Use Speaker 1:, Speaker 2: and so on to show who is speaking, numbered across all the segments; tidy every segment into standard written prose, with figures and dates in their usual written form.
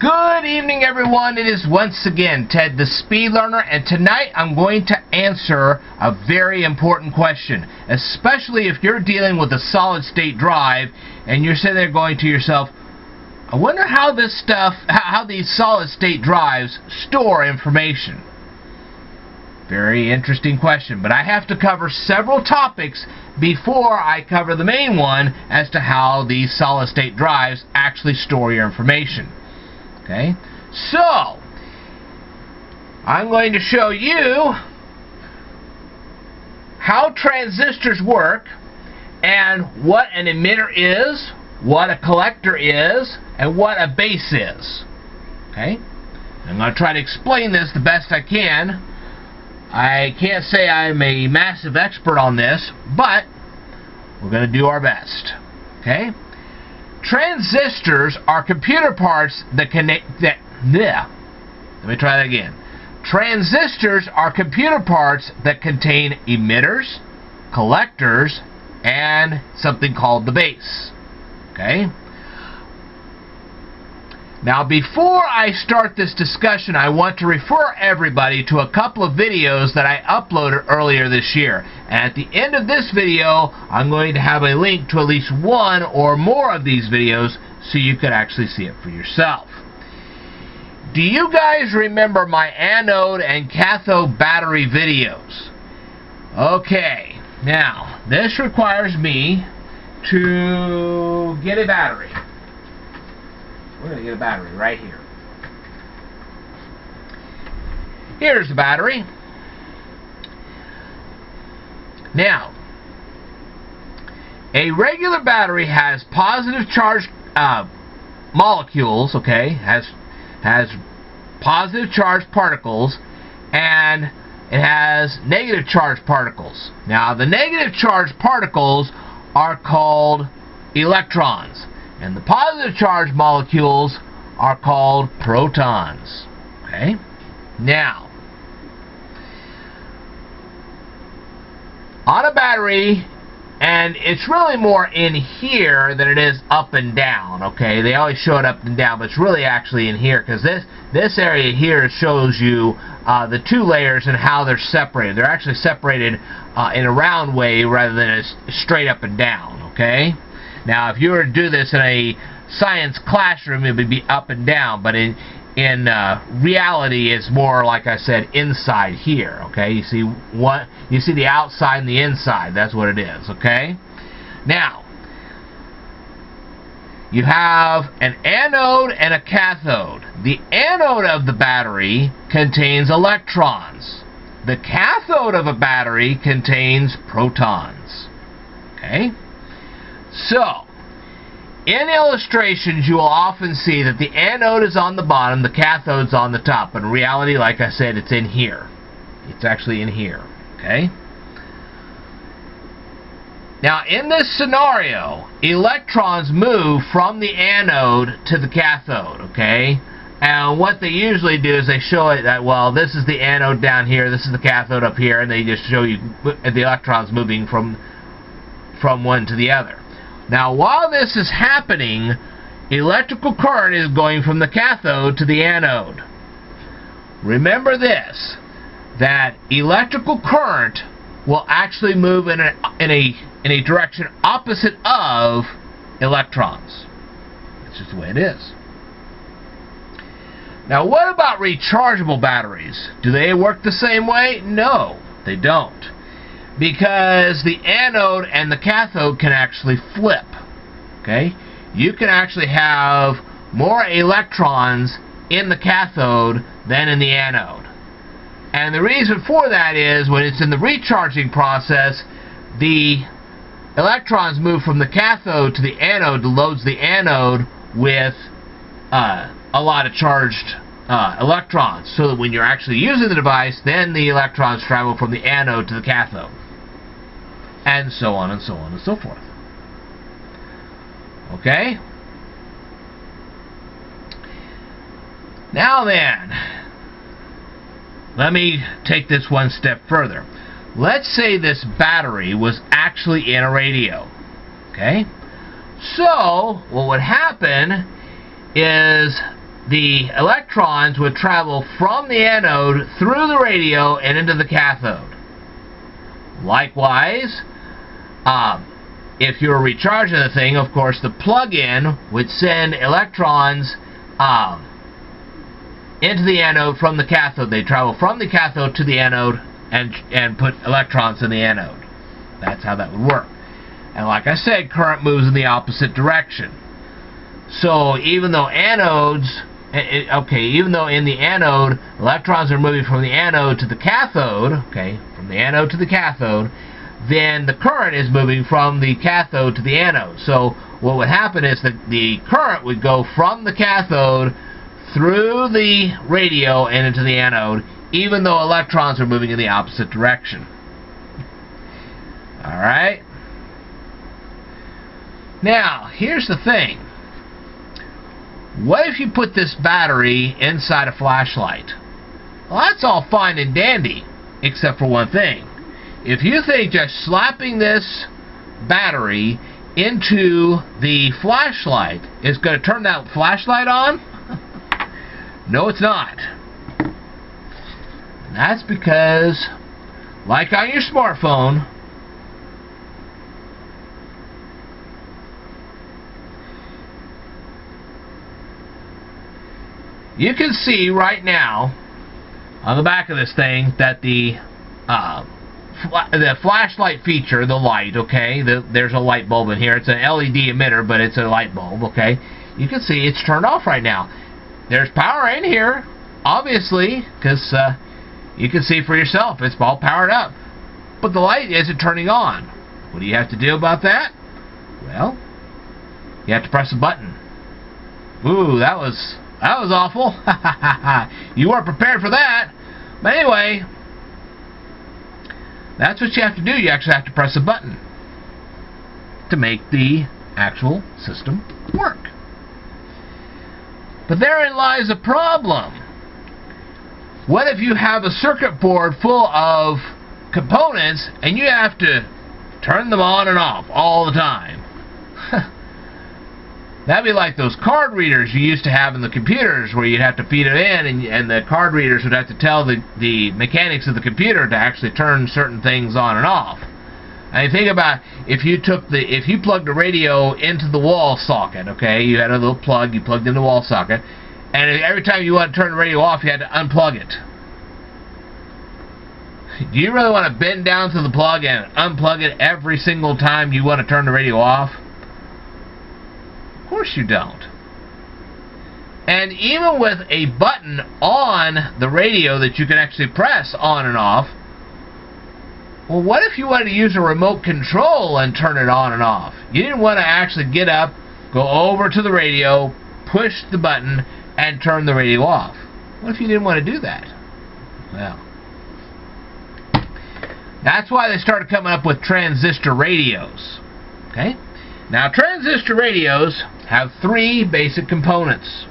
Speaker 1: Good evening, everyone. It is once again Ted the Speed Learner, and tonight I'm going to answer a very important question, especially if you're dealing with a solid-state drive and you're sitting there going to yourself, I wonder how these solid-state drives store information. Very interesting question, but I have to cover several topics before I cover the main one as to how these solid-state drives actually store your information. Okay, so I'm going to show you how transistors work and what an emitter is, what a collector is, and what a base is. Okay, I'm going to try to explain this the best I can. I can't say I'm a massive expert on this, but we're going to do our best. Okay? Transistors are computer parts that connect. Let me try that again. Transistors are computer parts that contain emitters, collectors, and something called the base. Okay? Now, before I start this discussion, I want to refer everybody to a couple of videos that I uploaded earlier this year. And at the end of this video, I'm going to have a link to at least one or more of these videos so you can actually see it for yourself. Do you guys remember my anode and cathode battery videos? Okay, now, this requires me to get a battery. We're going to get a battery right here. Here's the battery. Now, a regular battery has positive charged molecules, okay, has positive charged particles, and it has negative charged particles. Now, the negative charged particles are called electrons, and the positive charged molecules are called protons. Okay? Now, on a battery, and it's really more in here than it is up and down, okay? They always show it up and down, but it's really actually in here, because this area here shows you the two layers and how they're separated. They're actually separated in a round way rather than a straight up and down, okay? Now, if you were to do this in a science classroom, it would be up and down, but in reality, it's more, like I said, inside here, okay? You see the outside and the inside. That's what it is, okay? Now, you have an anode and a cathode. The anode of the battery contains electrons. The cathode of a battery contains protons, okay? So, in illustrations, you will often see that the anode is on the bottom, the cathode's on the top. But in reality, like I said, it's in here. It's actually in here. Okay? Now, in this scenario, electrons move from the anode to the cathode. Okay? And what they usually do is they show it that, well, this is the anode down here, this is the cathode up here, and they just show you the electrons moving from one to the other. Now, while this is happening, electrical current is going from the cathode to the anode. Remember this, that electrical current will actually move in a direction opposite of electrons. That's just the way it is. Now, what about rechargeable batteries? Do they work the same way? No, they don't. Because the anode and the cathode can actually flip. Okay? You can actually have more electrons in the cathode than in the anode. And the reason for that is when it's in the recharging process, the electrons move from the cathode to the anode to load the anode with a lot of charged electrons, so that when you're actually using the device, then the electrons travel from the anode to the cathode. And so on and so on and so forth. Okay? Now then, let me take this one step further. Let's say this battery was actually in a radio. Okay? So, what would happen is the electrons would travel from the anode through the radio and into the cathode. Likewise, if you were recharging the thing, of course, the plug-in would send electrons into the anode from the cathode. They travel from the cathode to the anode and put electrons in the anode. That's how that would work. And like I said, current moves in the opposite direction. So even though even though in the anode electrons are moving from the anode to the cathode, from the anode to the cathode, then the current is moving from the cathode to the anode. So what would happen is that the current would go from the cathode through the radio and into the anode, even though electrons are moving in the opposite direction. Alright? Now, here's the thing. What if you put this battery inside a flashlight? Well, that's all fine and dandy, except for one thing. If you think just slapping this battery into the flashlight is going to turn that flashlight on, no, it's not. And that's because, like on your smartphone, you can see right now on the back of this thing that the flashlight feature, the light, there's a light bulb in here. It's an LED emitter, but it's a light bulb, You can see it's turned off right now. There's power in here, obviously, because you can see for yourself it's all powered up. But the light isn't turning on. What do you have to do about that? Well, you have to press a button. Ooh, that was awful. You weren't prepared for that. But anyway, that's what you have to do. You actually have to press a button to make the actual system work. But therein lies a problem. What if you have a circuit board full of components and you have to turn them on and off all the time? That'd be like those card readers you used to have in the computers where you'd have to feed it in and the card readers would have to tell the mechanics of the computer to actually turn certain things on and off. I mean, think about if you plugged the radio into the wall socket, you had a little plug, you plugged in the wall socket, and every time you want to turn the radio off, you had to unplug it. Do you really want to bend down to the plug and unplug it every single time you want to turn the radio off? Of course you don't. And even with a button on the radio that you can actually press on and off, well, what if you wanted to use a remote control and turn it on and off? You didn't want to actually get up, go over to the radio, push the button, and turn the radio off. What if you didn't want to do that? Well, that's why they started coming up with transistor radios. Now, transistor radios have three basic components: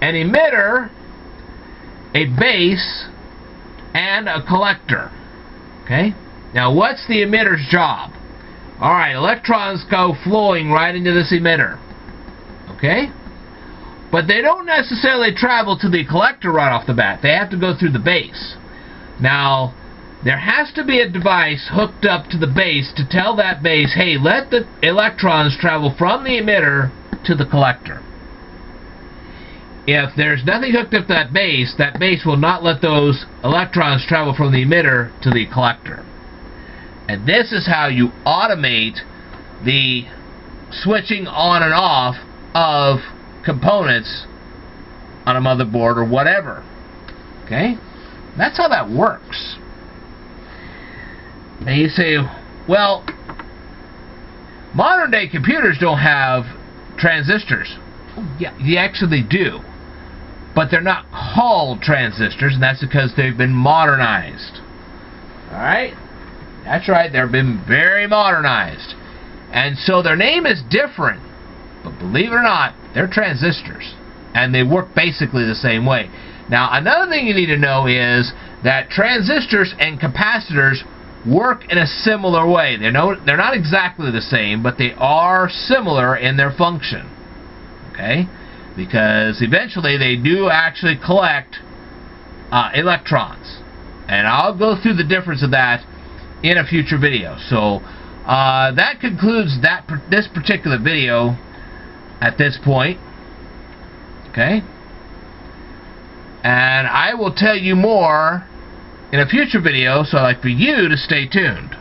Speaker 1: an emitter, a base, and a collector. Now, what's the emitter's job? Alright, electrons go flowing right into this emitter. But they don't necessarily travel to the collector right off the bat. They have to go through the base. Now, there has to be a device hooked up to the base to tell that base, hey, let the electrons travel from the emitter to the collector. If there's nothing hooked up to that base will not let those electrons travel from the emitter to the collector. And this is how you automate the switching on and off of components on a motherboard or whatever. That's how that works. And you say, well, modern day computers don't have transistors. Yeah, they actually do. But they're not called transistors, and that's because they've been modernized. Alright? That's right, they've been very modernized. And so their name is different. But believe it or not, they're transistors. And they work basically the same way. Now, another thing you need to know is that transistors and capacitors work in a similar way. They're not exactly the same, but they are similar in their function. because eventually they do actually collect electrons. And I'll go through the difference of that in a future video. So that concludes this particular video at this point. Okay? And I will tell you more in a future video, so I'd like for you to stay tuned.